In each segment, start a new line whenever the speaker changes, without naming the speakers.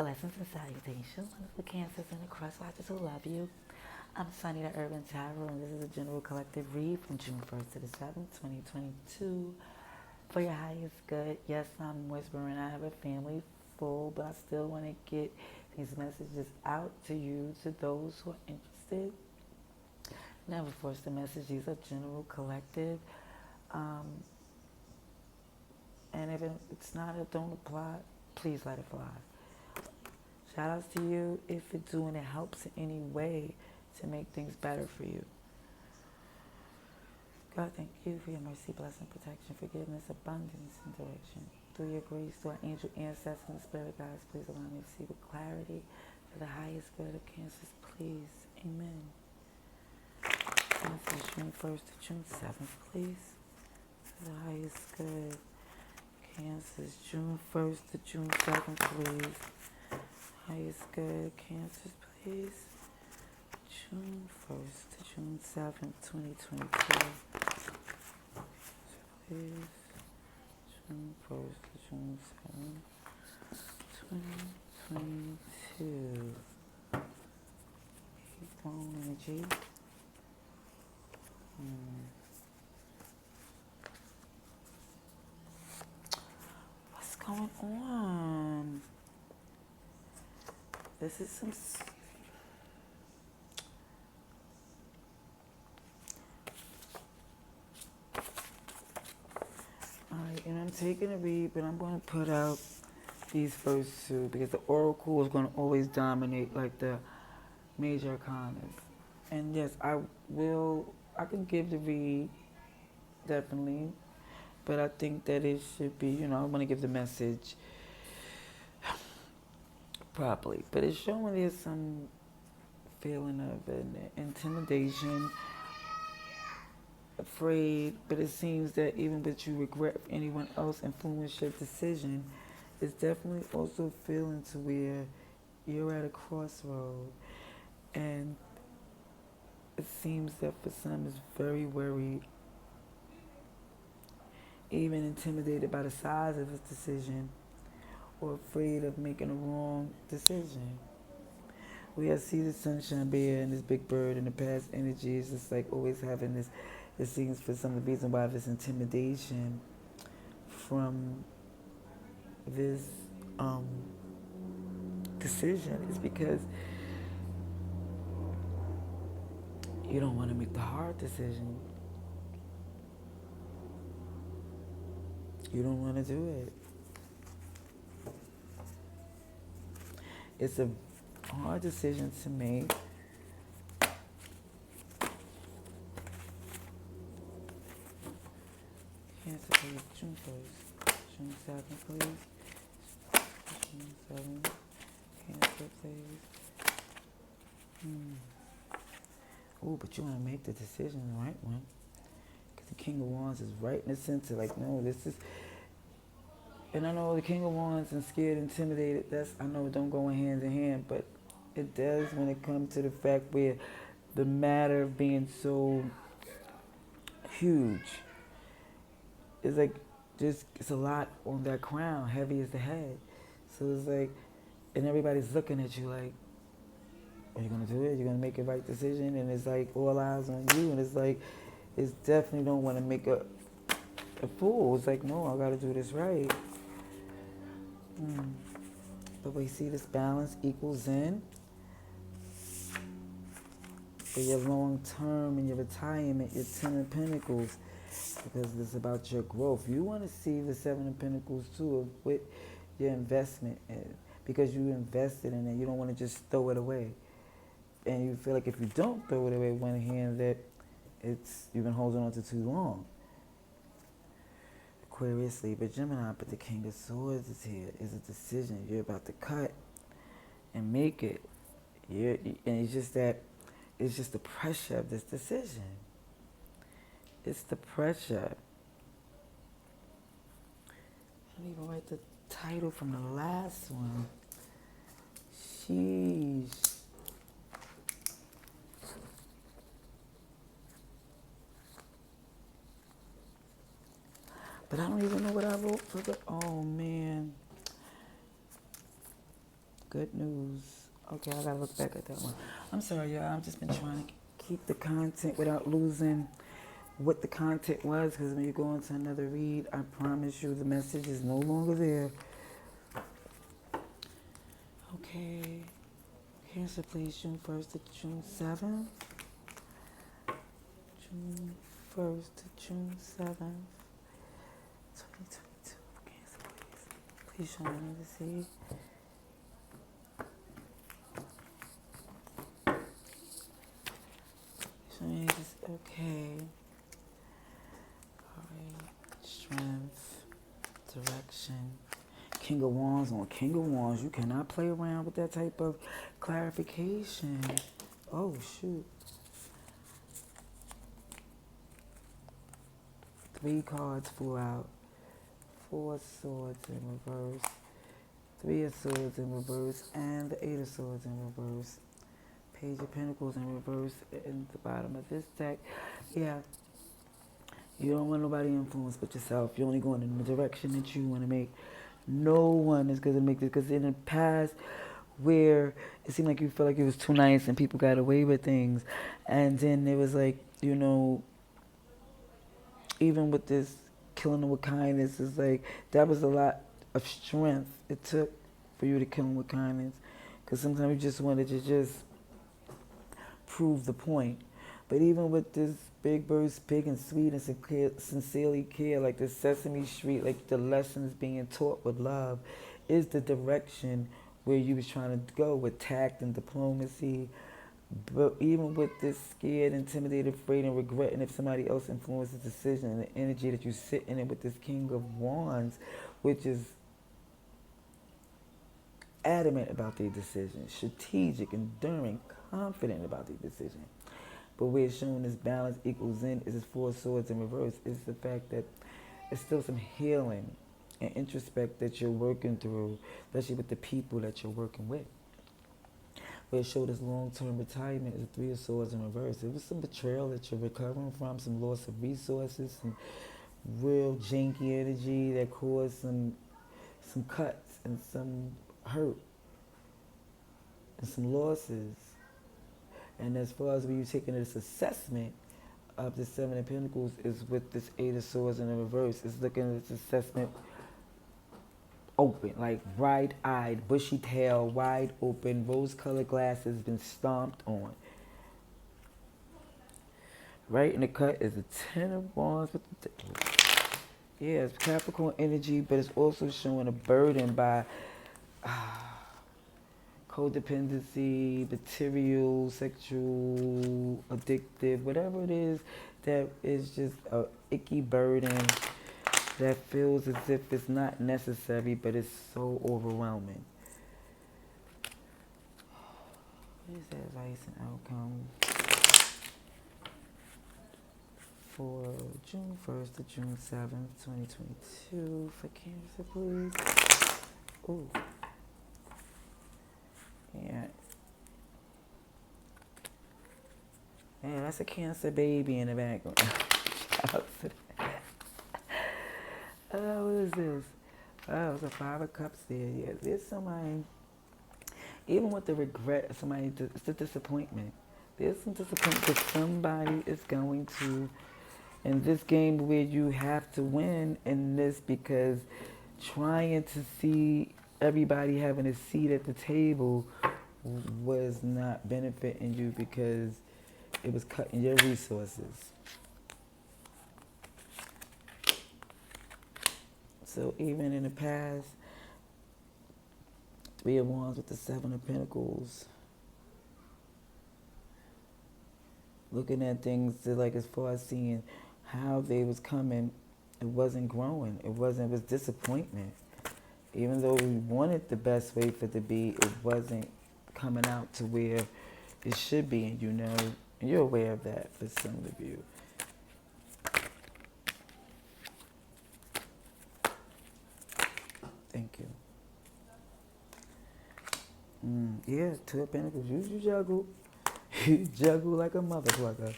Blessings and salutations, wonderful cancers and the crust watchers who love you. I'm Sunny, the Urban Diva, and this is a general collective read from June 1st to the 7th, 2022. For your highest good, yes, I'm whispering. I have a family full, but I still want to get these messages out to you, to those who are interested. Never force the message. These are general collective. Um, and if it's not, it don't apply, please let it fly. Shout outs to you if it's doing it helps in any way to make things better for you. God, thank you for your mercy, blessing, protection, forgiveness, abundance, and direction. Through your grace, through our angel ancestors and spirit guides, please allow me to see with clarity for the highest good of cancers, please. Amen. Cancers, June 1st to June 7th, please. For the highest good. Cancers, June 1st to June 7th, please. Highest good, cancers, please. June 1st to June 7th, 2022. Please. June 1st to June 7th, 2022. Keep going, energy. What's going on? This is some... Alright, and I'm taking a read, but I'm going to put out these first two because the oracle is going to always dominate like the major arcanas. And yes, I can give the read, definitely, but I think that it should be, I want to give the message properly. But it's showing there's some feeling of an intimidation, afraid, but it seems that even that you regret anyone else influenced your decision, it's definitely also feeling to where you're at a crossroad. And it seems that for some is very worried, even intimidated by the size of his decision, or afraid of making a wrong decision. We have see the sunshine bear and this big bird in the past energy is just like always having this. It seems for some of the reason why this intimidation from this decision is because you don't want to make the hard decision. You don't want to do it. It's a hard decision to make. Cancer, please. June 1st. June 7th, please. June 7th. Cancer, please. Oh, but you want to make the decision, the right one. Because the King of Wands is right in the center. Like, no, this is... And I know the King of Wands and scared, intimidated, I know it don't go in hand, but it does when it comes to the fact where the matter of being so huge is like, it's a lot on that crown, heavy as the head. So it's like, and everybody's looking at you like, are you going to do it? You're going to make a right decision? And it's like all eyes on you. And it's like, it's definitely don't want to make a fool. It's like, no, I got to do this right. But we see this balance equals in. For your long term and your retirement, your 10 of Pentacles, because it's about your growth. You want to see the 7 of Pentacles too, of what your investment is, because you invested in it. You don't want to just throw it away. And you feel like if you don't throw it away one hand, that you've been holding on to too long. Aquarius, Libra, Gemini, but the King of Swords is here. It's a decision you're about to cut and make it. And it's just the pressure of this decision. It's the pressure. I didn't even write the title from the last one. Sheesh. But I don't even know what I wrote for the... Oh, man. Good news. Okay, I gotta look back at that one. I'm sorry, y'all. I've just been trying to keep the content without losing what the content was, because when you go into another read, I promise you the message is no longer there. Okay. Cancer, please, June 1st to June 7th. June 1st to June 7th, 2022. Cancer, please. Please show me the seed. Show me this. Okay. Alright. Strength. Direction. King of Wands on King of Wands. You cannot play around with that type of clarification. Oh, shoot. 3 cards flew out. 4 swords in reverse. 3 of swords in reverse. And the 8 of swords in reverse. Page of Pentacles in reverse in the bottom of this deck. Yeah. You don't want nobody influenced but yourself. You're only going in the direction that you want to make. No one is going to make this. Because in the past, where it seemed like you felt like it was too nice and people got away with things. And then it was like, you know, even with this killing them with kindness, it's like that was a lot of strength it took for you to kill them with kindness. Because sometimes you just wanted to just prove the point. But even with this big bird, big and sweet and sincerely care, like the Sesame Street, like the lessons being taught with love, is the direction where you was trying to go with tact and diplomacy. But even with this scared, intimidated, afraid, and regretting if somebody else influences the decision and the energy that you sit in it with this King of Wands, which is adamant about their decision, strategic, enduring, confident about their decision. But where it's showing this balance equals in is this 4 swords in reverse. It's the fact that it's still some healing and introspect that you're working through, especially with the people that you're working with. Where it showed this long-term retirement is the 3 of swords in reverse. It was some betrayal that you're recovering from, some loss of resources, some real janky energy that caused some cuts and some hurt and some losses. And as far as when you're taking this assessment of the 7 of Pentacles is with this 8 of Swords in the reverse. It's looking at this assessment open, like bright-eyed, bushy tail, wide open, rose-colored glasses been stomped on. Right in the cut is the 10 of Wands with the... Yeah, it's Capricorn energy, but it's also showing a burden by... codependency, material, sexual, addictive, whatever it is that is just a icky burden that feels as if it's not necessary, but it's so overwhelming. What is that advice and outcome for June 1st to June 7th, 2022 for Cancer, please? Ooh. Yeah. Man, that's a Cancer baby in the background. Shout out to that. Oh, what is this? Oh, it's a 5 of Cups there. Yeah, there's somebody, even with the regret, somebody, it's the disappointment. There's some disappointment that somebody is going to, in this game where you have to win in this, because trying to see everybody having a seat at the table was not benefiting you because it was cutting your resources. So even in the past, 3 of Wands with the 7 of Pentacles, looking at things to, like, as far as seeing how they was coming, it wasn't growing. It was disappointment. Even though we wanted the best way for it to be, it wasn't coming out to where it should be, and you know, and you're aware of that for some of you. Thank you. Yeah, 2 of Pentacles. You juggle. You juggle like a motherfucker.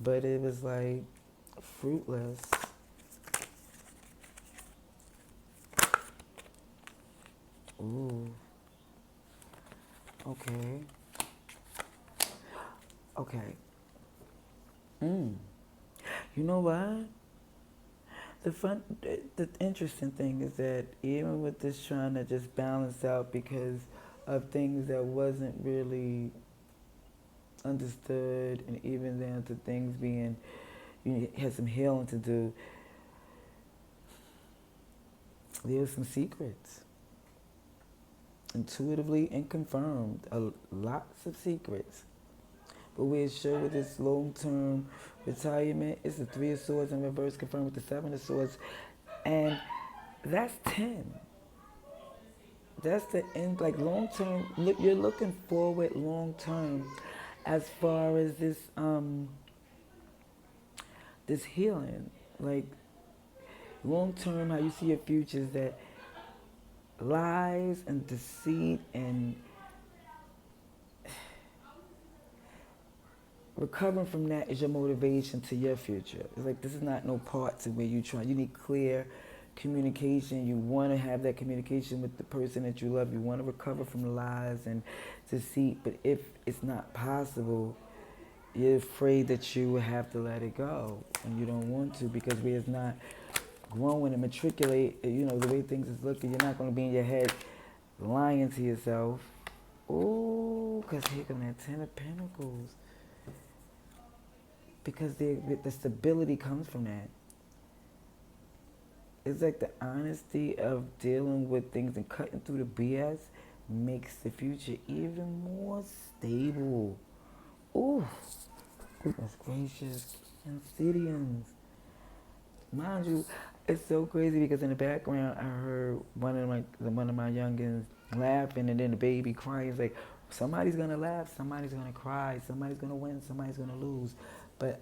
But it was like fruitless. Ooh. Okay. Okay. Mm. You know what? The interesting thing is that even with this trying to just balance out because of things that wasn't really understood, and even down to things being, had some healing to do, there's some secrets, intuitively and confirmed, lots of secrets. But we're sure with this long-term retirement, it's the Three of Swords in reverse, confirmed with the Seven of Swords, and that's 10. That's the end, like long-term. Look, you're looking forward long-term, as far as this healing, like long-term. How you see your future is that lies and deceit and recovering from that is your motivation to your future. It's like this is not no part to where you try. You need clear communication. You want to have that communication with the person that you love. You want to recover from lies and deceit. But if it's not possible, you're afraid that you will have to let it go, and you don't want to because where it's not growing and matriculate. The way things is looking, you're not going to be in your head lying to yourself. Ooh, because here come that Ten of Pentacles. Because the stability comes from that. It's like the honesty of dealing with things and cutting through the BS makes the future even more stable. Ooh, goodness gracious, Cancer. Mind you, it's so crazy because in the background I heard one of my youngins laughing, and then the baby crying. It's like somebody's gonna laugh, somebody's gonna cry, somebody's gonna win, somebody's gonna lose. But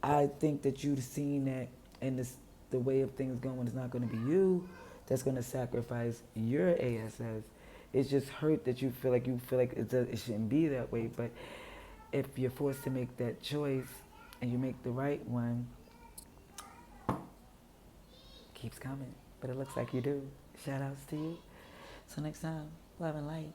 I think that you've seen that, and the way of things going is not gonna be you that's gonna sacrifice your ASS. It's just hurt that you feel like it shouldn't be that way. But if you're forced to make that choice and you make the right one, keeps coming. But it looks like you do. Shout outs to you. Till next time, love and light.